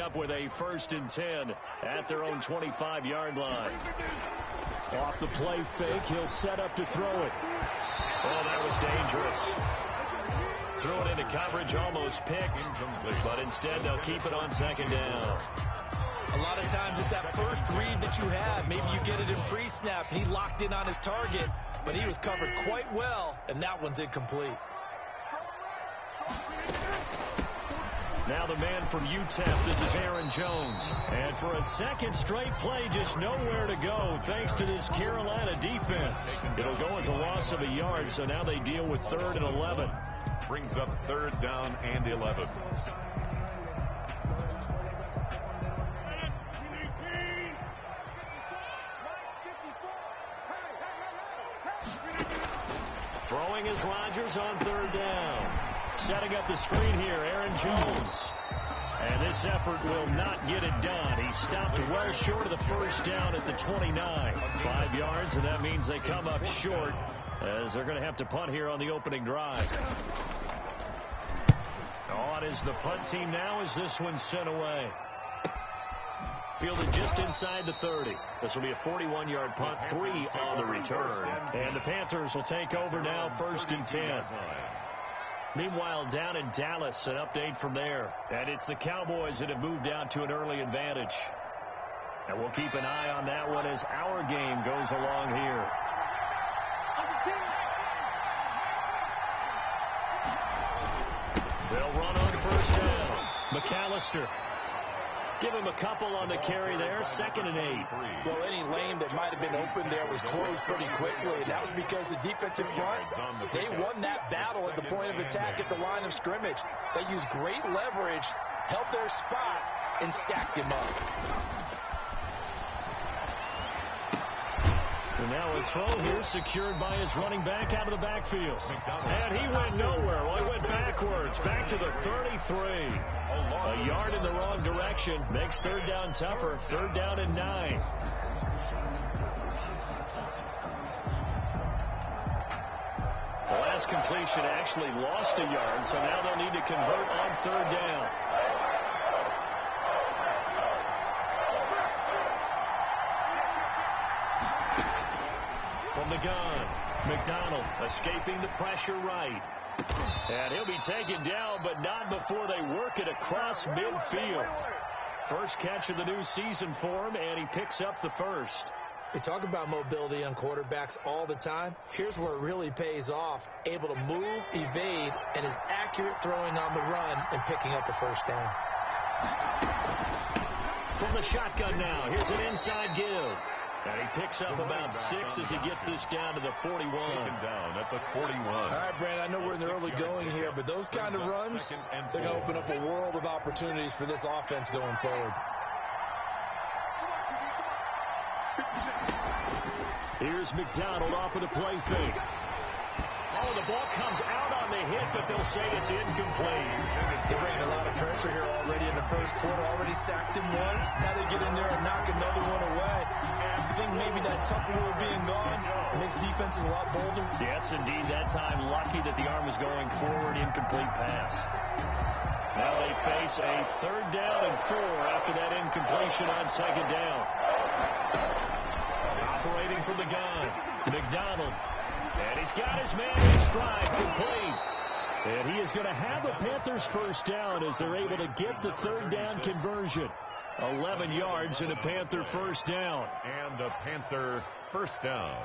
up with a 1st and 10 at their own 25-yard line. Off the play fake, he'll set up to throw it. Oh, that was dangerous. Threw it into coverage, almost picked, but instead they'll keep it on 2nd down. A lot of times it's that first read that you have. Maybe you get it in pre-snap. He locked in on his target, but he was covered quite well, and that one's incomplete. Now the man from UTEP, this is Aaron Jones. And for a second straight play, just nowhere to go thanks to this Carolina defense. It'll go as a loss of a yard, so now they deal with 3rd and 11. Brings up 3rd down and 11. Throwing is Rodgers on 3rd down. Setting up the screen here, Aaron Jones. And this effort will not get it done. He stopped well short of the 1st down at the 29. 5 yards, and that means they come up short as they're going to have to punt here on the opening drive. On is the punt team now as this one's sent away. Fielded just inside the 30. This will be a 41-yard punt, 3 on the return. And the Panthers will take over now, 1st and 10. Meanwhile, down in Dallas, an update from there. And it's the Cowboys that have moved out to an early advantage. And we'll keep an eye on that one as our game goes along here. They'll run on 1st down. McAllister. Give him a couple on the carry there. 2nd and 8. Well, any lane that might have been open there was closed pretty quickly, and that was because the defensive front, they won that battle at the point of attack at the line of scrimmage. They used great leverage, held their spot, and stacked him up. And now a throw here secured by his running back out of the backfield. And he went nowhere. Well, he went backwards, back to the 33. A yard in the wrong direction makes 3rd down tougher. 3rd down and 9. The last completion actually lost a yard, so now they'll need to convert on 3rd down. From the gun, McDonald escaping the pressure right. And he'll be taken down, but not before they work it across midfield. First catch of the new season for him, and he picks up the 1st. They talk about mobility on quarterbacks all the time. Here's where it really pays off. Able to move, evade, and is accurate throwing on the run and picking up a 1st down. From the shotgun now, here's an inside give. And he picks up about 6 as he gets this down to the 41. Taken down at the 41. All right, Brandon, I know we're in the early going here, but those kind of runs, they're going to open up a world of opportunities for this offense going forward. Here's McDonald off of the play fake. Oh, the ball comes out on the hit, but they'll say it's incomplete. They're bringing a lot of pressure here already in the 1st quarter. Already sacked him once. Now they get in there and knock another one away. I think maybe that tough rule being gone makes defenses a lot bolder. Yes, indeed. That time, lucky that the arm was going forward. Incomplete pass. Now they face a 3rd down and 4 after that incompletion on 2nd down. Operating from the gun, McDonald. And he's got his man in stride, complete. And he is going to have a Panthers 1st down as they're able to get the 3rd down conversion. 11 yards and a Panther 1st down. And a Panther 1st down.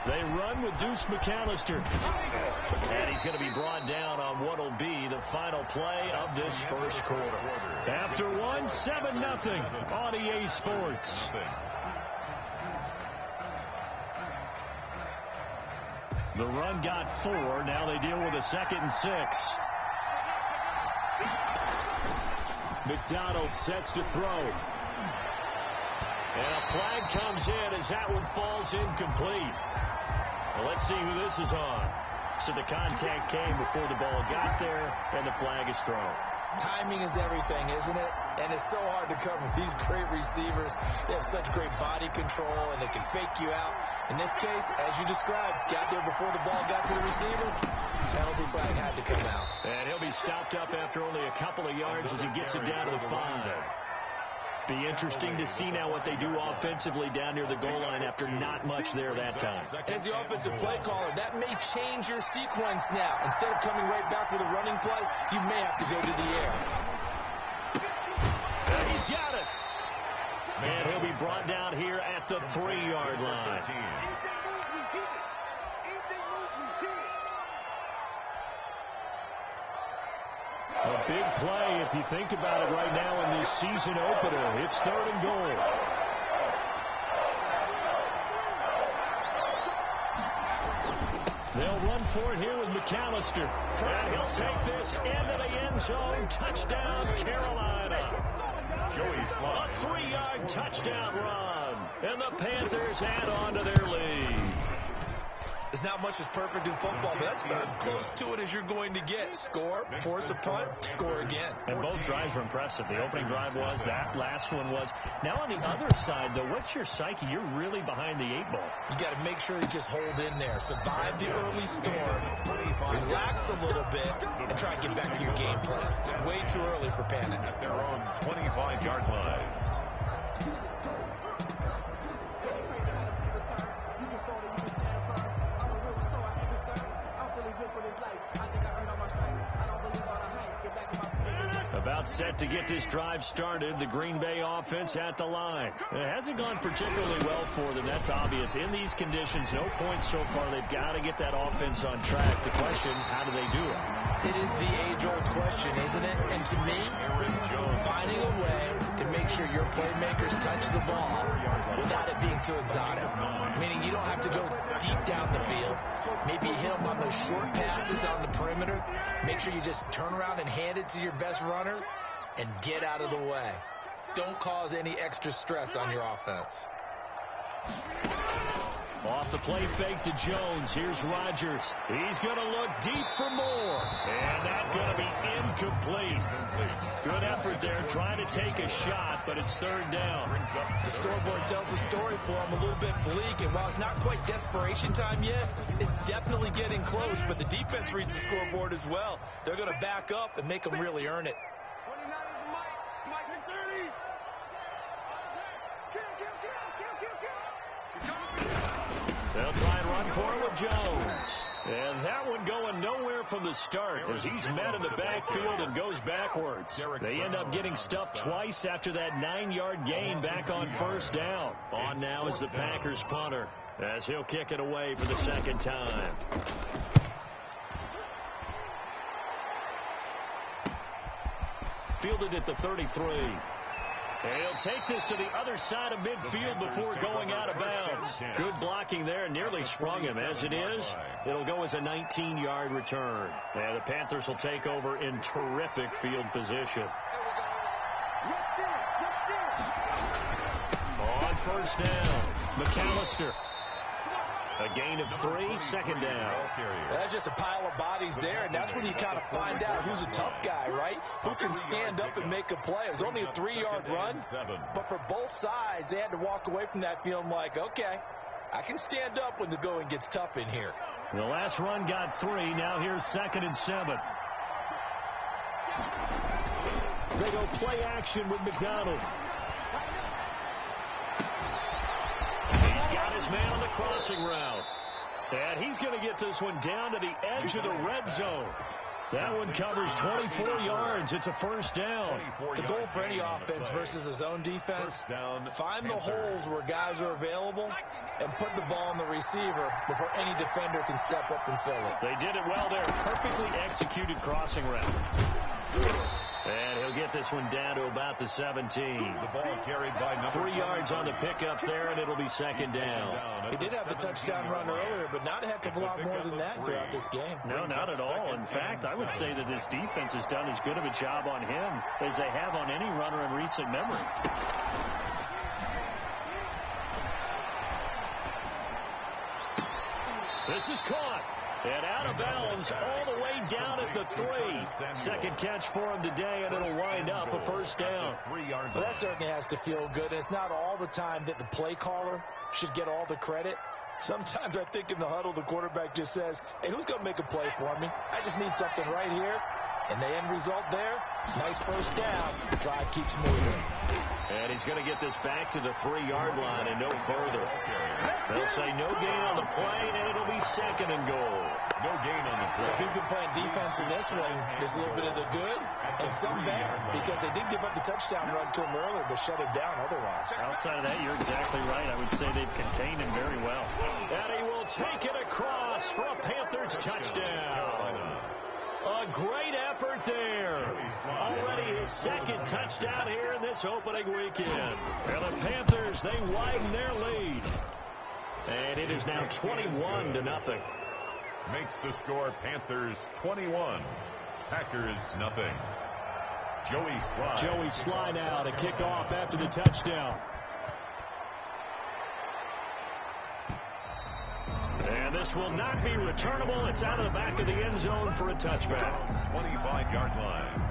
They run with Deuce McAllister. And he's going to be brought down on what will be the final play of this 1st quarter. After one, 7-0 on EA Sports. The run got 4. Now they deal with a 2nd and 6. McDonald sets to throw. And a flag comes in as that one falls incomplete. Well, let's see who this is on. So the contact came before the ball got there, and the flag is thrown. Timing is everything, isn't it? And it's so hard to cover these great receivers. They have such great body control, and they can fake you out. In this case, as you described, got there before the ball got to the receiver. Penalty flag had to come out. And he'll be stopped up after only a couple of yards as he gets it down to the 5. Be interesting to see now what they do offensively down near the goal line after not much there that time. As the offensive play caller, that may change your sequence now. Instead of coming right back with a running play, you may have to go to the air. He's got it. And he'll be brought down here at the 3-yard line. A big play, if you think about it right now in this season opener. It's 3rd and goal. They'll run for it here with McAllister. And he'll take this into the end zone. Touchdown, Carolina. Joey Slye. A 3-yard touchdown run. And the Panthers add on to their lead. There's not much that's perfect in football, but that's about as close to it as you're going to get. Score, force a punt, score again. And both drives were impressive. The opening drive was, that last one was. Now on the other side, though, what's your psyche? You're really behind the 8 ball. You got to make sure you just hold in there. Survive the early storm, relax a little bit, and try to get back to your game plan. It's way too early for panic. At their own 25-yard line. About set to get this drive started. The Green Bay offense at the line. It hasn't gone particularly well for them. That's obvious. In these conditions, no points so far. They've got to get that offense on track. The question, how do they do it? It is the age-old question, isn't it? And to me, finding a way to make sure your playmakers touch the ball without it being too exotic. Meaning you don't have to go deep down the field. Maybe you hit them on those short passes on the perimeter. Make sure you just turn around and hand it to your best runner and get out of the way. Don't cause any extra stress on your offense. Off the play fake to Jones. Here's Rodgers. He's going to look deep for more. And that's going to be incomplete. Good effort there trying to take a shot, but it's 3rd down. The scoreboard tells the story for him a little bit bleak, and while it's not quite desperation time yet, it's definitely getting close, but the defense reads the scoreboard as well. They're going to back up and make them really earn it. 29 is Mike 30. They'll try and run for it with Jones. And that one going nowhere from the start as he's met in the backfield and goes backwards. They end up getting stuffed twice after that 9-yard gain back on 1st down. On now is the Packers punter as he'll kick it away for the 2nd time. Fielded at the 33. And he'll take this to the other side of midfield before going out of bounds. Good blocking there. Nearly sprung him. As it is, it'll go as a 19-yard return. And the Panthers will take over in terrific field position. On 1st down, McAllister. A gain of 3, 2nd down. That's just a pile of bodies there, and that's when you kind of find out who's a tough guy, right? Who can stand up and make a play. It was only a 3-yard run, but for both sides, they had to walk away from that feeling like, okay, I can stand up when the going gets tough in here. The last run got 3. Now here's 2nd and 7. They go play action with McDonald. Got his man on the crossing route. And he's going to get this one down to the edge of the red zone. That one covers 24 yards. It's a 1st down. The goal for any offense versus his own defense, find the holes where guys are available and put the ball on the receiver before any defender can step up and fill it. They did it well there. Perfectly executed crossing route. And he'll get this one down to about the 17. The ball carried by number 3 yards on the pickup there, and it'll be 2nd down. He did have the touchdown run earlier, but not a heck of a lot more than that throughout this game. No, not at all. In fact, I would say that this defense has done as good of a job on him as they have on any runner in recent memory. This is caught. And out of bounds all the way down at the 3. Second catch for him today, and it'll wind up a first down. Well, that certainly has to feel good. It's not all the time that the play caller should get all the credit. Sometimes I think in the huddle, the quarterback just says, hey, who's going to make a play for me? I just need something right here. And the end result there, nice first down. The drive keeps moving. And he's going to get this back to the 3-yard line and no further. They'll say no gain on the play, and it'll be second and goal. No gain on the play. So if you've been playing defense in this one, there's a little bit of the good and some bad, because they did give up the touchdown run to him earlier, but shut him down otherwise. Outside of that, you're exactly right. I would say they've contained him very well. And he will take it across for a Panthers touchdown. A great effort there. Already his second touchdown here in this opening weekend. And the Panthers, they widen their lead. And it is now 21-0. Makes the score Panthers 21, Packers nothing. Joey Sly now to kick off after the touchdown. And this will not be returnable. It's out of the back of the end zone for a touchback. 25-yard line.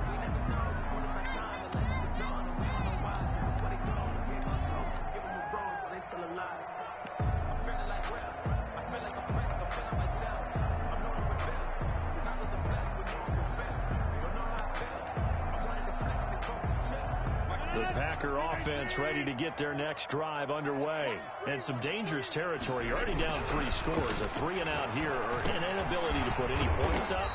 The Packer offense ready to get their next drive underway. And some dangerous territory. You're already down 3 scores. A 3-and-out here or an inability to put any points up.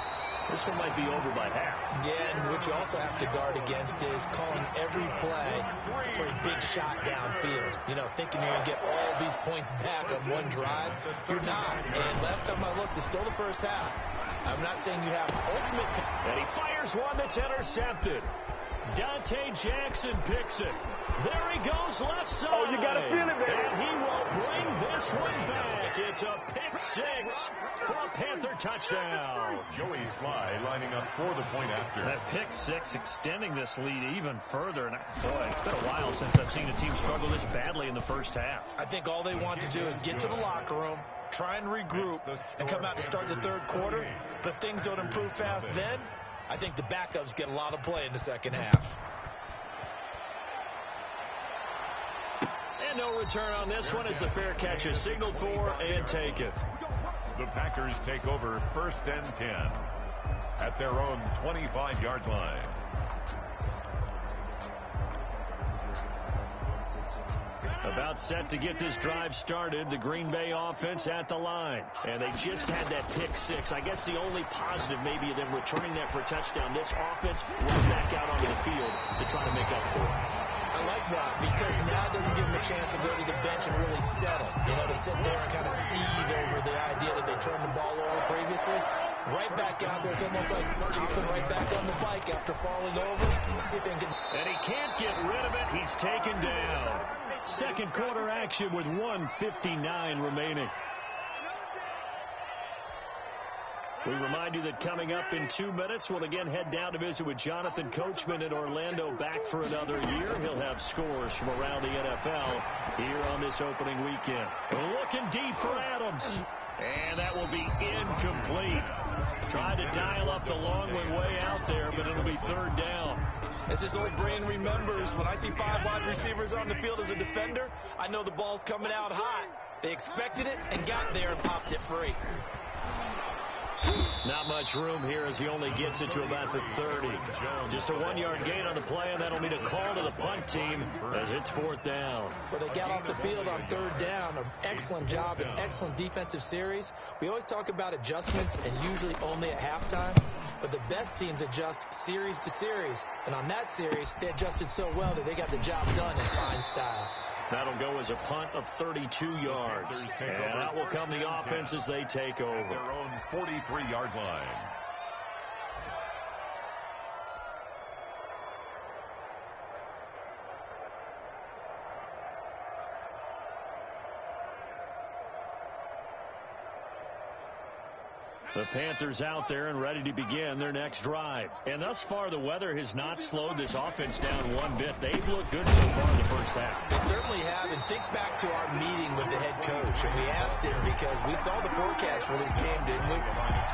This one might be over by half. Yeah, and what you also have to guard against is calling every play for a big shot downfield. You know, thinking you're going to get all these points back on one drive. You're not. And last time I looked, it's still the first half. I'm not saying you have ultimate. And he fires one that's intercepted. Dante Jackson picks it. There he goes left side. Oh, you got to feel it, baby. And he will bring this one back. It's a pick 6 for a Panther touchdown. Joey Sly lining up for the point after. That pick 6 extending this lead even further. And boy, it's been a while since I've seen a team struggle this badly in the first half. I think all they want to do is get to the locker room, try and regroup, and come out to start the third quarter. But if things don't improve fast then, I think the backups get a lot of play in the second half. And no return on this one as the fair catch is signaled for and taken. The Packers take over 1st and 10 at their own 25-yard line. About set to get this drive started, the Green Bay offense at the line. And they just had that pick 6. I guess the only positive maybe of them returning that for a touchdown. This offense runs back out onto the field to try to make up for it. I like that because now it doesn't give them a chance to go to the bench and really settle. You know, to sit there and kind of seethe over the idea that they turned the ball over previously. Right back out there. It's almost like hopping right back on the bike after falling over. See if they can. And he can't get rid of it. He's taken down. Second quarter action with 1:59 remaining. We remind you that coming up in 2 minutes, we'll again head down to visit with Jonathan Coachman in Orlando, back for another year. He'll have scores from around the NFL here on this opening weekend. Looking deep for Adams. And that will be incomplete. Tried to dial up the long one way out there, but it'll be third down. As this old brain remembers, when I see 5 wide receivers on the field as a defender, I know the ball's coming out hot. They expected it and got there and popped it free. Not much room here as he only gets it to about the 30. Just a 1-yard gain on the play, and that'll mean a call to the punt team as it's 4th down. Well, they got off the field on 3rd down. An excellent job, an excellent defensive series. We always talk about adjustments and usually only at halftime. But the best teams adjust series to series. And on that series, they adjusted so well that they got the job done in fine style. That'll go as a punt of 32 yards. And out will come the offense as they take over. Their own 43-yard line. The Panthers out there and ready to begin their next drive. And thus far, the weather has not slowed this offense down one bit. They've looked good so far in the first half. They certainly have. And think back to our meeting with the head coach. coach, and we asked him because we saw the forecast for this game, didn't we?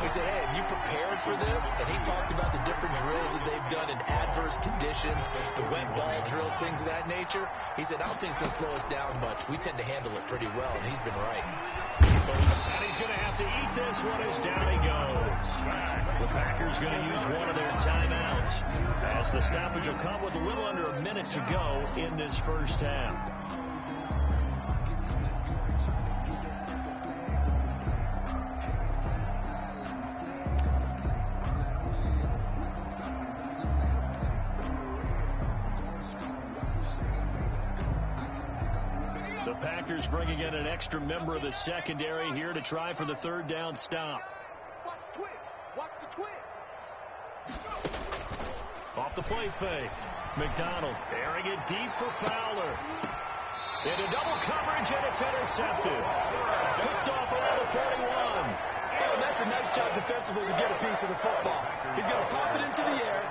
We said, hey, have you prepared for this? And he talked about the different drills that they've done in adverse conditions, the wet ball drills, things of that nature. He said, I don't think it's going to slow us down much. We tend to handle it pretty well, and he's been right. And he's going to have to eat this one as down he goes. The Packers going to use one of their timeouts as the stoppage will come with a little under a minute to go in this first half. The Packers bringing in an extra member of the secondary here to try for the third down stop. Watch the twist. Watch the twist. Off the play fake. McDonald airing it deep for Fowler. Into double coverage, and it's intercepted. Picked off around the 31. Oh, that's a nice job defensively to get a piece of the football. He's going to pop it into the air,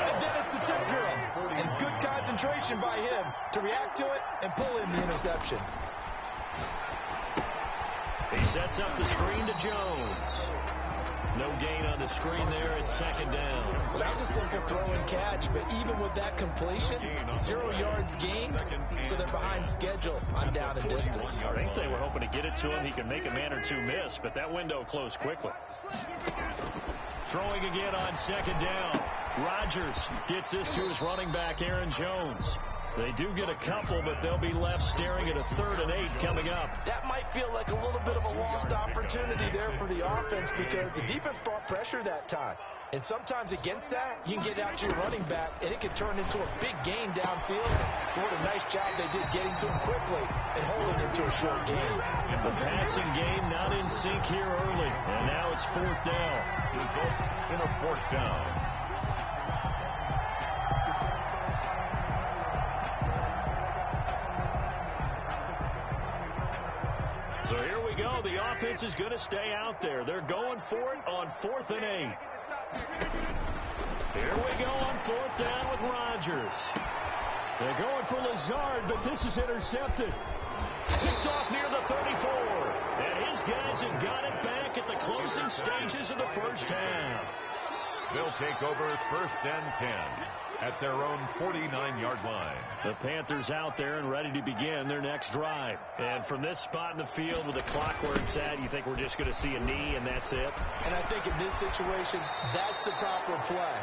and then it's the tip drill. And good concentration by him to react to it and pull in the interception. He sets up the screen to Jones. No gain on the screen there. It's second down. Well, that was a simple throw and catch, but even with that completion, 0 yards gained, so they're behind schedule on down and distance. I think they were hoping to get it to him. He can make a man or two miss, but that window closed quickly. Throwing again on second down. Rodgers gets this to his running back, Aaron Jones. They do get a couple, but they'll be left staring at a 3rd and 8 coming up. That might feel like a little bit of a lost opportunity there for the offense because the defense brought pressure that time. And sometimes against that, you can get out to your running back, and it can turn into a big gain downfield. What a nice job they did getting to him quickly and holding him to a short gain. The passing game not in sync here early, and now it's 4th down. Results in a 4th down. So here we go. The offense is going to stay out there. They're going for it on 4th and 8. Here we go on 4th down with Rodgers. They're going for Lazard, but this is intercepted. Picked off near the 34. And his guys have got it back at the closing stages of the first half. They'll take over 1st and 10 at their own 49-yard line. The Panthers out there and ready to begin their next drive. And from this spot in the field with the clock where it's at, you think we're just going to see a knee and that's it? And I think in this situation, that's the proper play.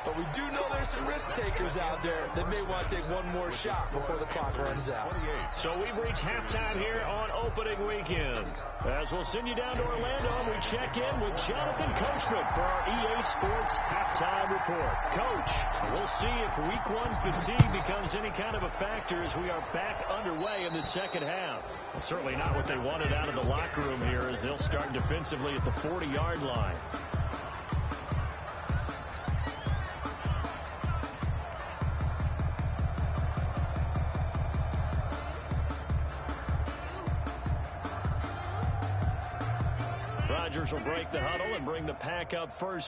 But we do know there's some risk takers out there that may want to take one more shot before the clock runs out. So we've reached halftime here on opening weekend. As we'll send you down to Orlando, and we check in with Jonathan Coachman for our EA Sports Halftime Report. Coach, we'll see if Week 1 fatigue becomes any kind of a factor as we are back underway in the second half. Well, certainly not what they wanted out of the locker room here as they'll start defensively at the 40-yard line. Rodgers will break the huddle and bring the pack up first.